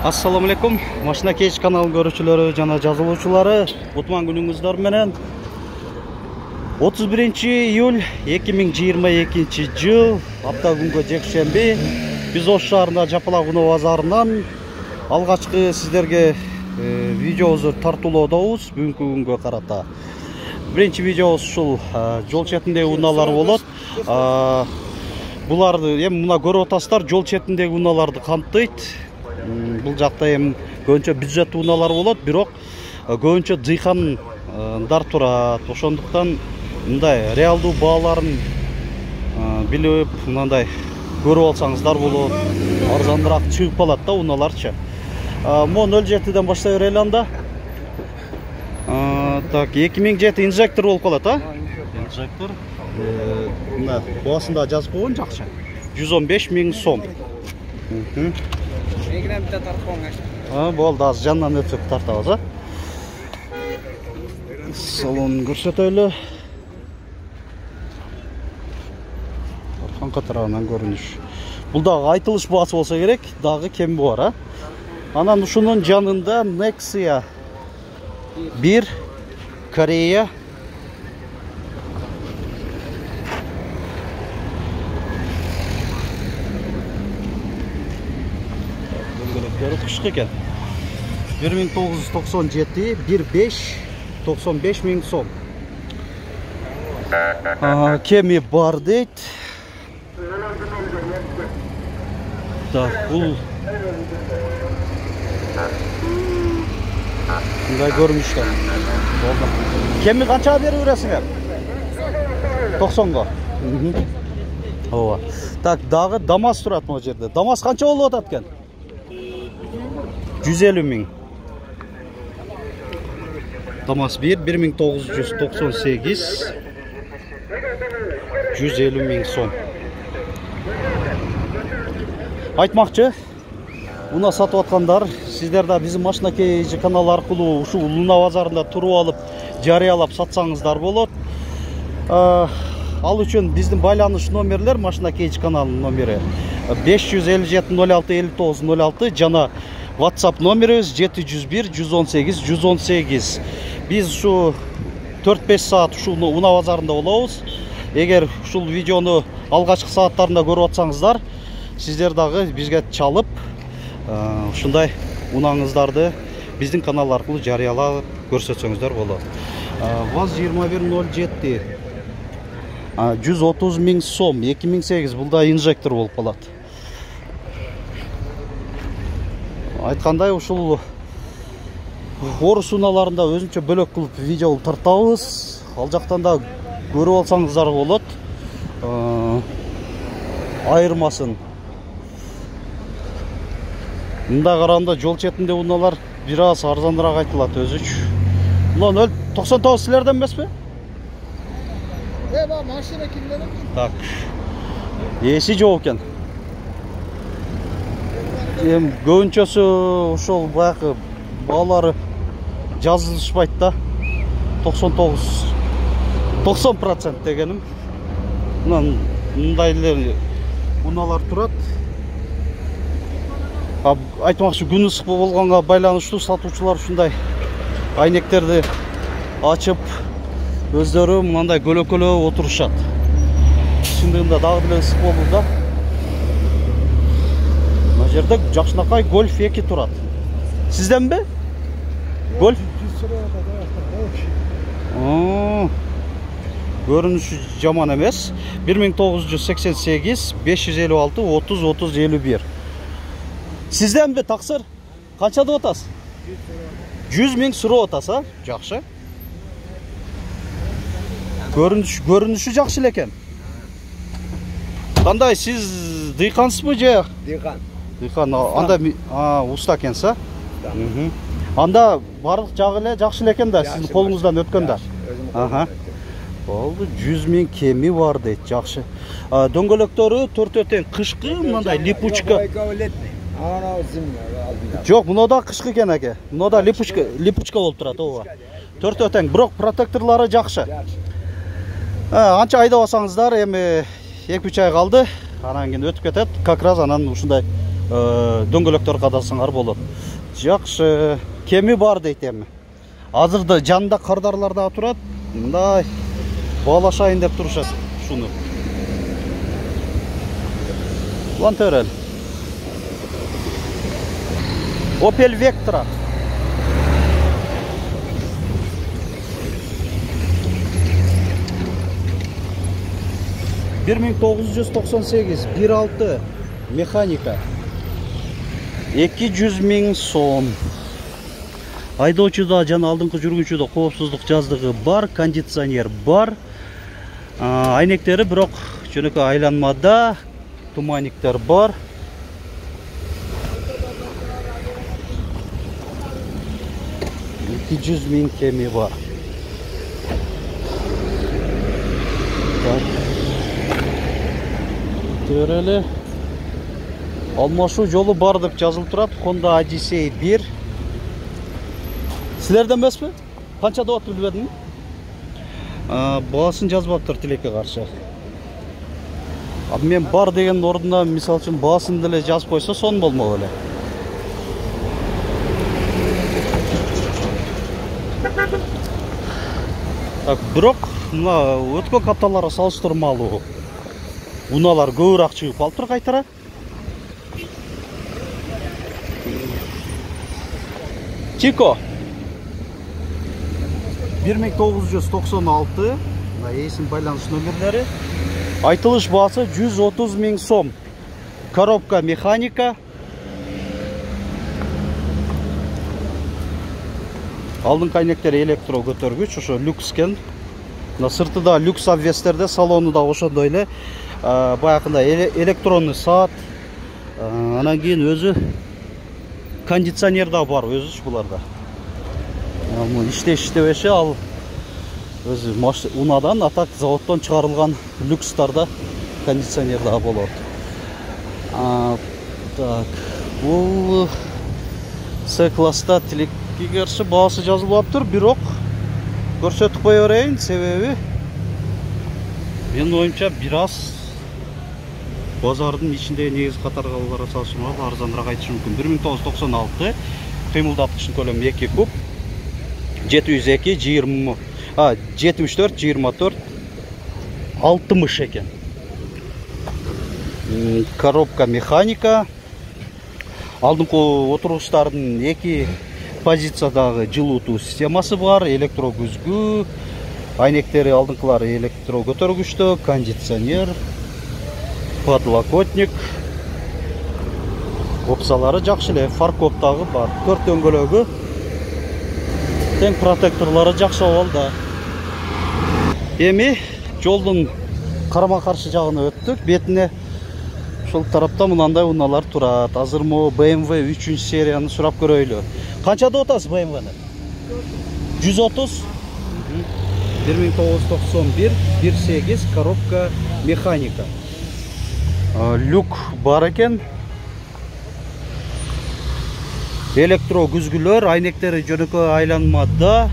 Assalamu alaikum. Машина Кейж каналын көрүүчүлөрү жана жазылуучулары, утман күнүңүздөр менен. 31 июль 2022 жыл, апта күнгө жекшемби. Биз Ош шаарында Жапалак унаа базарынан алгачкы сиздерге видеобузду тартуулоодобуз бүгүнкү күнгө карата. Биринчи видеобуз ушул жол четиндеги унаалар болот. Буларды эми мына көрүп атасыздар, жол четиндеги унааларды камтыйт. Бұл жақта көбінше бюджет унаалар болот, бирок көбінше дыйкандар турат. Ошондуктан мындай реалдуу бааларын билип, мындай көрүп алсаңыздар болот. Арзандыраак чыгып калат да унааларчы. Мо 07ден баштай берели анда. Так, 2007 инжектор болуп калат, инжектор. Мына баасында жазып койгон жакшы. 115 000 сом. Болды, аз жанынан өтсөк тартабыз, салонун көрсөтөлү. Арканка тарабынан көрүнүш. Бул дагы айтылыш баасы болсо керек, дагы кем бар, Анан ушунун жанында Nexia 1 Корея. Кышкы экен. 1997, 95 000 сом. Кеми бар дейт. Так, бул мындай көрүнүштө. Кеми канчага берип бересиңер? 90го. Ооба. Так, дагы ДАМАЗ турат могу жерде. ДАМАЗ канча болуп атат экен? 150 000. ДАМАЗ 1 1998 150 000 сом. Айтмакчы, уна сатып аткандар, сиздер да биздин Машина Кейж каналы аркылуу ушул унаа базарында туруп алып, жарыялап сатсаңыздар болот. Ал үчүн биздин байланыш номерлер Машина Кейж каналынын номери 557 06 59 06 жана WhatsApp номерибиз 701 118 118. Биз ушу 4-5 саат ушул унаа базарында болобуз. Эгер ушул видеону алгачкы сааттарында көрүп атсаңыздар, сиздер дагы бизге чалып, ушундай унааңыздарды биздин канал аркылуу жарыялап көрсөтсөңүздөр болот. ВАЗ-2107 130 000 сом, 2008, бул да инжектор болуп калат. Айткандай, ушул орус унааларында өзүнчө бөлөк кылып видео тартабыз. Ал жактан да көрүп алсаңыздар болот. Айырмасын. Мында караганда жол четинде унаалар бир аз арзаныраак айтылат өзүчү. Мына 099 силерден эмеспи? Машина кимден? Так. Эси жок экен. Көбүнчөсү ошол баягы баалары жазылышпайт да. 90% дегеним. Мындай эле унаалар турат. Айтмакчы, күн ысык болгонго байланыштуу сатуучулар ушундай айнектерди ачып өздөрү мындай көлөкөлөө отурушат. Чындыгында дагы деле ысык болду да. Мына жерде жакшынакай Golf 2 турат. Сизденби? Golf? Көрүнүшү жаман эмес. 1988 556 30 30 51. Сизденби, таксыр? Канча деп атасыз? 100 000 сурап атасыз, жакшы. Көрүнүшү жакшы экен. Кандай, сиз дыйкансызбы же? Дыйкан. Анда уста экенсиз, Анда барлык жагы эле жакшы экен да, сиздин колуңуздан өткөн да. Болду, 100 000 кеми бар дейт, жакшы. Дөңгөлөктөрү 4 тең кышкы, мындай липучка. Жок, мына да кышкы экен аке. Мына да липучка болуп турат, ооба. 4 тең, бирок протекторлору жакшы. Анча айдап алсаңыздар, эми 2-3 ай калды. Анан кийин өтүп кетет. Как раз анан ушундай дөңгөлөктөр кадасаңар болот. Жакшы, кеми бар дейт эми. Азырда жанында кардарлар да турат. Мындай баалашайын деп турушат шуну. Лантөрел. Opel Vectra. $1998 1.6 mexanika 200.000 сом. Айдоочуда жана алдыңкы жүргүнчүдө коопсуздук жаздыгы бар, кондиционер бар. Айнектери бирок жөнөкөй айланмада, туманниктер бар. $200.000 кеми бар. Төрелі алмашу жолу бар деп жазылып турат. Honda Odyssey 1. Силерден эмеспи? Канча деп атып билбедиңби? Баасын жазбаптыр тилекке каршы. Мен бар деген ордуна мисал үчүн баасын деле жазып койсо сон болмок эле. Бирок мына өткөн апталарга салыштырмалуу унаалар көбүрөөк чыгып алыптыр кайтара. Чико 1996, эсин байланыш номерлери. Айтылыш баасы 130.000 сом. Коробка механика. Алдыңкы айнектери электро көтөргүч, ошо люкскен. Сыртыда люкс обвестерде, салону да ошондой эле. Баягында электронный саат. Анан кийин өзү кондиционер да бар өзүч буларда. Иштешти ал өзү унадан атак заводдон чыгарылган люкстарда кондиционер да болот. Так, бул С-класста тилекке каршы баасы жазылып аптыр, бирок көрсөтүп кое берейин, себеби менин оюмча бир аз базардын ичиндеги негизги катаргаларга салыштырмалуу арзаныраак айтышы мүмкүн. 1996 кыймылдаткычтын көлөмү 2 куб, 702 20 74 24 60 экен. Коробка механика. Алдыңкы отургучтардын 2 позициядагы жылуутуу системасы бар, электро күзгү, айнектери алдыңкылары электро көтөргүчтө, кондиционер, подлокотник. Опсалары жакшы эле, фаркоптагы бар, 4 дөңгөлөгү, тең протекторлору жакшы болду. Эми жолдун карама-каршы жагына өттүк, бетине ошол тарапта мынандай унаалар турат. Азыр мо BMW 3 серияны сурап көрөйлү. Канча деп атасыз BMW-ни? 130. 1991 1.8 коробка механика. Люк бар экен. Электро күзгүлөр, айнектери жөнөкөй айланмада.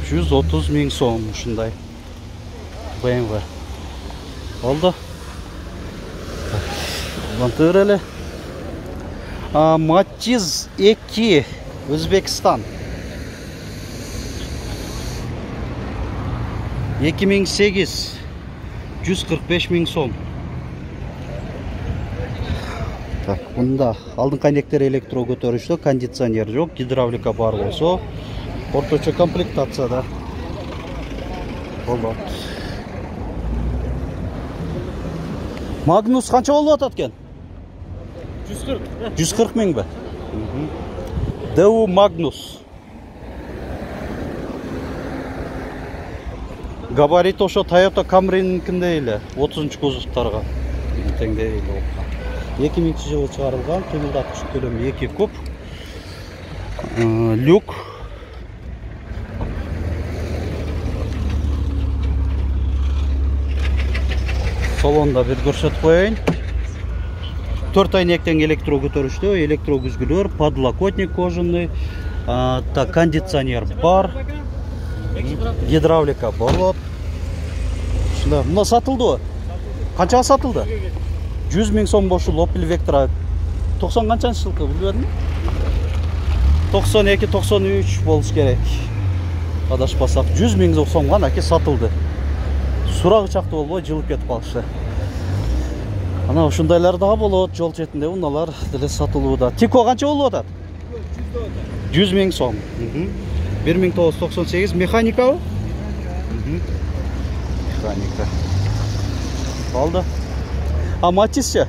130.000 сом ушундай. BMW. Oldu. Vantırele. Matiz 2 Özbekistan. 2008 145.000 сом. Так, bunda алдыңкы айнектери электро көтөрүштө, кондиционер жок, гидравлика бар болсо, орточо комплектацияда болот. Magnus kança болуп атат экен? 140. 140 миң бе? Dew Magnus. Габарит ошо Toyota Camry'ниnkиндей эле, 30-чы кузовтарга теңдей эле. 2000 жылы чыгарылган, кыймылдаткыч көлөмү 2 куб. Люк. Salonda bir көрсөтүп коеюн. 4 айнектен электро көтөрүштө, электро күзгүлөр, подлокотник кожаный, кондиционер бар, гидравлика болот. Ушунда мына сатылды. Канчага сатылды? 100 000 сом ушул Opel Vectra 90 канчанчы жылкы билбедим? 92-93 болуш керек. Адашпасак 100 000 сомго аке сатылды. Сурагы чакты болбой жылып кетип калышты. Ана ушундайлар дагы болот жол четинде, уналар деле сатылууда. Тико канча болуп атат? 100 000 сом. 1998 механикабы? Механика. Алды. А Матисче?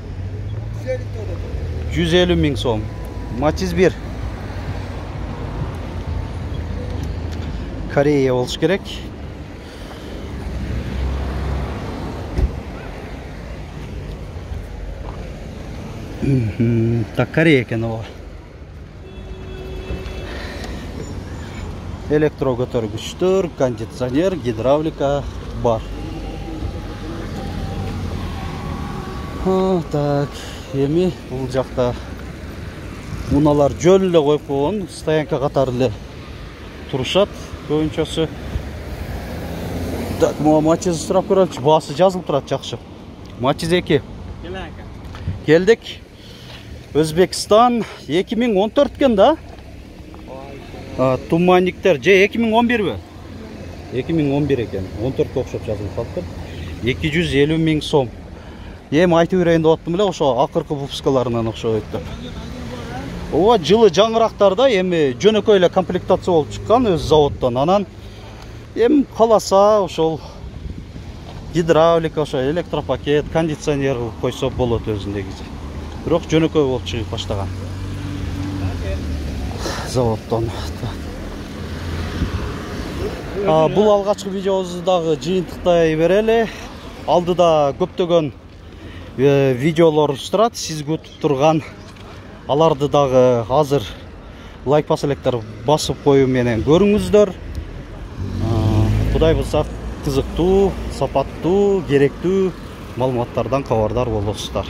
150 000 сом. Матис 1. Корея болуш керек. Так, Корея екен ова. Электро көтөргүчтөр, кондиционер, гидравлика бар. Так, эми бул жакта уналар жөн эле коюп койгон, стоянка катары эле турушат көбүнчөсү. Так, могу Матиз сурап көрөмчү, баасы жазылып турат жакшы. Матиз 2. Келдик. Өзбекстан 2014 кен да? Туманниктер же 2011 бе? 2011 екен. 14 окшоп жазылып калыптыр. 250 000 сом. Эми айтып берейин деп аттым эле, ошо акыркы выпускаларынан окшойт деп. Ооба жылы жаңырактарда эми жөнөкөй эле комплектация болуп чыккан өз заводдон. Анан эми каласа ошол гидравлика, ошо электропакет, кондиционер кылып койсо болот өзүндөгү. Бирок жөнөкөй болуп чыгып баштаган. Заводдон. Бул алгачкы видеобузду дагы жыйынтыктай берели. Алдыда көптөгөн видеолор турат, сиз күтүп турган. Аларды дагы азыр лайк басып электер басып коюу менен көрүңүздөр. Кудай булса кызыктуу, сапаттуу, керектүү маалыматтардан кабардар болосуздар.